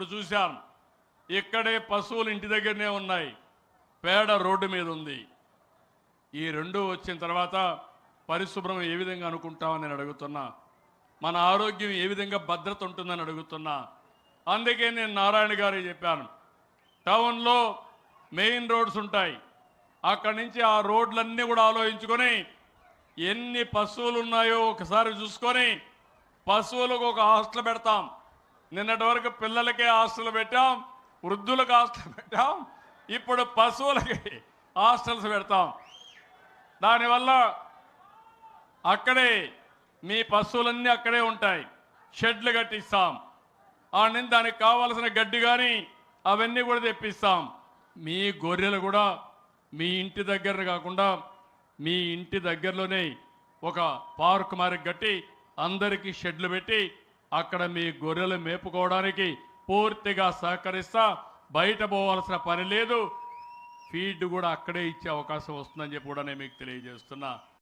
ఇప్పుడు చూశాను, ఇక్కడే పశువులు ఇంటి దగ్గరనే ఉన్నాయి, పేడ రోడ్డు మీద ఉంది. ఈ రెండు వచ్చిన తర్వాత పరిశుభ్రం ఏ విధంగా అనుకుంటామని నేను అడుగుతున్నా, మన ఆరోగ్యం ఏ విధంగా భద్రత ఉంటుందని అడుగుతున్నా. అందుకే నేను నారాయణ గారికి చెప్పాను, టౌన్లో మెయిన్ రోడ్స్ ఉంటాయి, అక్కడి నుంచి ఆ రోడ్లన్నీ కూడా ఆలోచించుకొని ఎన్ని పశువులు ఉన్నాయో ఒకసారి చూసుకొని పశువులకు ఒక హాస్టల్ పెడతాం. నిన్నటి వరకు పిల్లలకే హాస్టల్ పెట్టాం, వృద్ధులకు హాస్టల్ పెట్టాం, ఇప్పుడు పశువులకి హాస్టల్స్ పెడతాం. దానివల్ల అక్కడే మీ పశువులన్నీ అక్కడే ఉంటాయి, షెడ్లు కట్టిస్తాం. దానికి కావాల్సిన గడ్డి కానీ అవన్నీ కూడా తెప్పిస్తాం. మీ గొర్రెలు కూడా మీ ఇంటి దగ్గర కాకుండా మీ ఇంటి దగ్గరలోనే ఒక పార్క్ మారి కట్టి అందరికీ షెడ్లు పెట్టి అక్కడ మీ గొర్రెలు మేపుకోవడానికి పూర్తిగా సహకరిస్తా. బయట పోవాల్సిన పని లేదు, ఫీడ్ కూడా అక్కడే ఇచ్చే అవకాశం వస్తుందని చెప్పి కూడా నేను మీకు తెలియజేస్తున్నా.